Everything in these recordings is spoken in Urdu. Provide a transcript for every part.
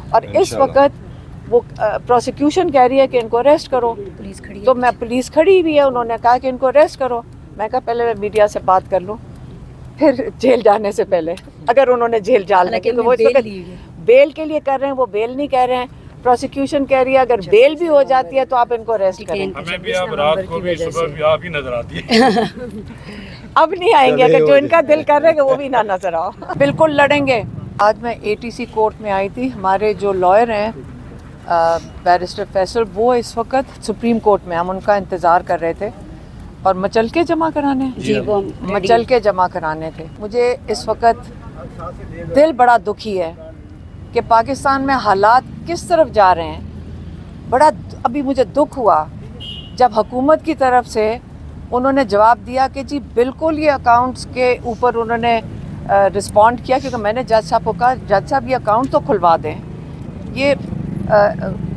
اور اس وقت وہ پروسیکیوشن کہہ رہی ہے کہ ان کو اریسٹ کرو، تو میں پولیس کھڑی ہوئی ہے، انہوں نے کہا کہ ان کو اریسٹ کرو. میں کہا پہلے میں میڈیا سے بات کر لوں پھر جیل جانے سے پہلے، اگر انہوں نے جیل ڈالنے کی تو وہ اس وقت بیل کے لیے کر رہے ہیں، وہ بیل نہیں کہہ رہے ہیں. پروسیکیوشن کہہ رہی ہے اگر بیل بھی ہو جاتی ہے تو آپ ان کو اریسٹ کریں. ہمیں بھی آپ رات کو بھی صبح بھی آپ ہی نظر آتی ہے. اب نہیں آئیں گے، اگر جو ان کا دل کر رہے کہ وہ بھی نہ نظر آؤ. بالکل لڑیں گے. آج میں ATC کورٹ میں آئی تھی. ہمارے جو لائر ہیں بیرسٹر فیصل، وہ اس وقت سپریم کورٹ میں، ہم ان کا انتظار کر رہے تھے اور مچل کے جمع کرانے تھے. مجھے اس وقت دل بڑا دکھی ہے کہ پاکستان میں حالات کس طرف جا رہے ہیں. بڑا ابھی مجھے دکھ ہوا جب حکومت کی طرف سے انہوں نے جواب دیا کہ جی بالکل یہ اکاؤنٹس کے اوپر انہوں نے رسپونڈ کیا، کیونکہ میں نے جج صاحب کو کہا جج صاحب یہ اکاؤنٹ تو کھلوا دیں، یہ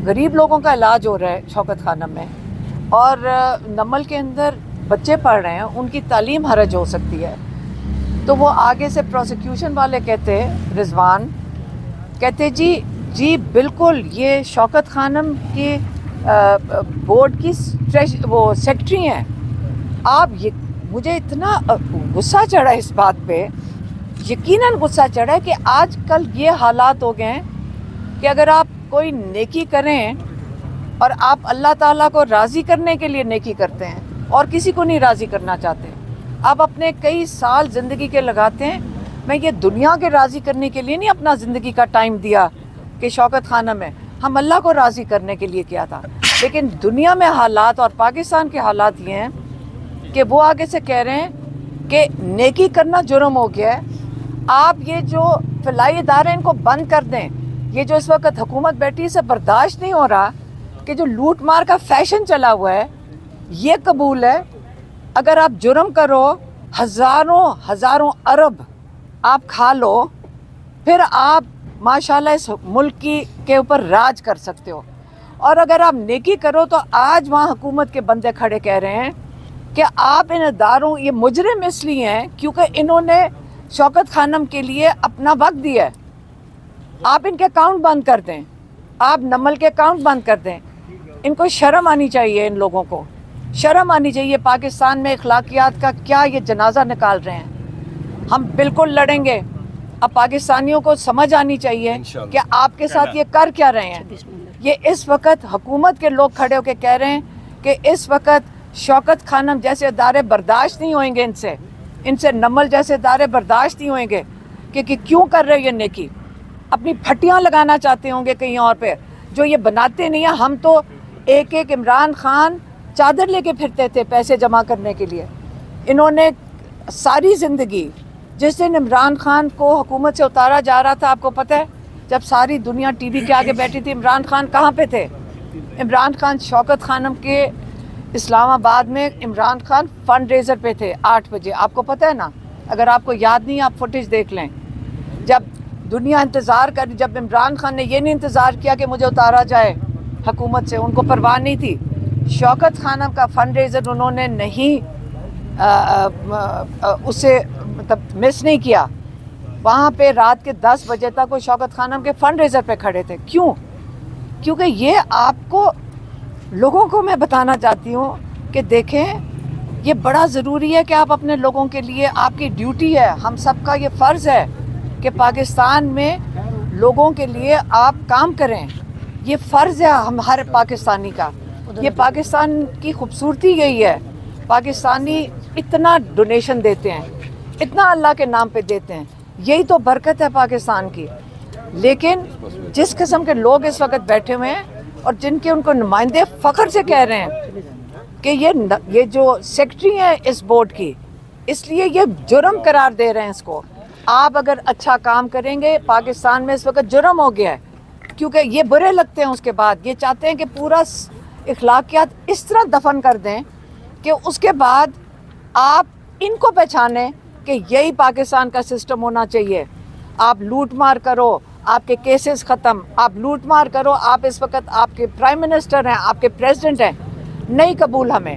غریب لوگوں کا علاج ہو رہا ہے شوکت خانم میں، اور نمل کے اندر بچے پڑھ رہے ہیں، ان کی تعلیم حرج ہو سکتی ہے. تو وہ آگے سے پروسیکیوشن والے کہتے، رضوان کہتے جی بالکل یہ شوکت خانم کی بورڈ کی وہ سیکٹری ہیں. آپ یہ مجھے اتنا غصہ چڑھا اس بات پہ، یقیناً غصہ چڑھا کہ آج کل یہ حالات ہو گئے ہیں کہ اگر آپ کوئی نیکی کریں اور آپ اللہ تعالیٰ کو راضی کرنے کے لیے نیکی کرتے ہیں اور کسی کو نہیں راضی کرنا چاہتے، آپ اپنے کئی سال زندگی کے لگاتے ہیں. میں یہ دنیا کے راضی کرنے کے لیے نہیں اپنا زندگی کا ٹائم دیا کہ شوکت خانم ہے، ہم اللہ کو راضی کرنے کے لیے کیا تھا. لیکن دنیا میں حالات اور پاکستان کے حالات یہ ہیں کہ وہ آگے سے کہہ رہے ہیں کہ نیکی کرنا جرم ہو گیا ہے. آپ یہ جو فلاحی ادارے ان کو بند کر دیں. یہ جو اس وقت حکومت بیٹھی اسے برداشت نہیں ہو رہا کہ جو لوٹ مار کا فیشن چلا ہوا ہے یہ قبول ہے. اگر آپ جرم کرو ہزاروں ارب آپ کھا لو، پھر آپ ماشاءاللہ اس ملک کے اوپر راج کر سکتے ہو. اور اگر آپ نیکی کرو تو آج وہاں حکومت کے بندے کھڑے کہہ رہے ہیں کہ آپ ان اداروں، یہ مجرم اس لیے ہیں کیونکہ انہوں نے شوکت خانم کے لیے اپنا وقت دیا ہے. آپ ان کے اکاؤنٹ بند کر دیں، آپ نمل کے اکاؤنٹ بند کر دیں. ان کو شرم آنی چاہیے، ان لوگوں کو شرم آنی چاہیے. پاکستان میں اخلاقیات کا کیا یہ جنازہ نکال رہے ہیں. ہم بالکل لڑیں گے. اب پاکستانیوں کو سمجھ آنی چاہیے کہ آپ کے ساتھ یہ کر کیا رہے ہیں. یہ اس وقت حکومت کے لوگ کھڑے ہو کے کہہ رہے ہیں کہ اس وقت شوکت خانم جیسے ادارے برداشت نہیں ہوئیں گے، ان سے نمل جیسے ادارے برداشت نہیں ہوئیں گے کہ کیوں کر رہے یہ نیکی. اپنی پھٹیاں لگانا چاہتے ہوں گے کہیں اور پہ، جو یہ بناتے نہیں ہیں. ہم تو ایک عمران خان چادر لے کے پھرتے تھے پیسے جمع کرنے کے لیے. انہوں نے ساری زندگی، جس دن عمران خان کو حکومت سے اتارا جا رہا تھا، آپ کو پتہ ہے جب ساری دنیا ٹی وی کے آگے بیٹھی تھی، عمران خان کہاں پہ تھے؟ عمران خان شوکت خانم کے اسلام آباد میں عمران خان فنڈ ریزر پہ تھے 8 بجے. آپ کو پتہ ہے نا؟ اگر آپ کو یاد نہیں، آپ فوٹیج دیکھ لیں. جب دنیا انتظار کر، جب عمران خان نے یہ نہیں انتظار کیا کہ مجھے اتارا جائے حکومت سے، ان کو پرواہ نہیں تھی. شوکت خانم کا فنڈ ریزر انہوں نے نہیں اسے مطلب مس نہیں کیا. وہاں پہ رات کے 10 بجے تک وہ شوکت خانم کے فنڈ ریزر پہ کھڑے تھے. کیوں؟ کیونکہ یہ آپ کو لوگوں کو میں بتانا چاہتی ہوں کہ دیکھیں یہ بڑا ضروری ہے کہ آپ اپنے لوگوں کے لیے، آپ کی ڈیوٹی ہے، ہم سب کا یہ فرض ہے کہ پاکستان میں لوگوں کے لیے آپ کام کریں. یہ فرض ہے ہم ہر پاکستانی کا. یہ پاکستان کی خوبصورتی یہی ہے. پاکستانی اتنا ڈونیشن دیتے ہیں، اتنا اللہ کے نام پہ دیتے ہیں، یہی تو برکت ہے پاکستان کی. لیکن جس قسم کے لوگ اس وقت بیٹھے ہوئے ہیں اور جن کے ان کو نمائندے فخر سے کہہ رہے ہیں کہ یہ جو سیکٹری ہیں اس بورڈ کی، اس لیے یہ جرم قرار دے رہے ہیں اس کو. آپ اگر اچھا کام کریں گے، پاکستان میں اس وقت جرم ہو گیا ہے کیونکہ یہ برے لگتے ہیں. اس کے بعد یہ چاہتے ہیں کہ پورا اخلاقیات اس طرح دفن کر دیں کہ اس کے بعد آپ ان کو پہچانیں کہ یہی پاکستان کا سسٹم ہونا چاہیے. آپ لوٹ مار کرو، آپ کے کیسز ختم. آپ لوٹ مار کرو، آپ اس وقت آپ کے پرائم منسٹر ہیں، آپ کے پریزیڈنٹ ہیں. نہیں قبول ہمیں.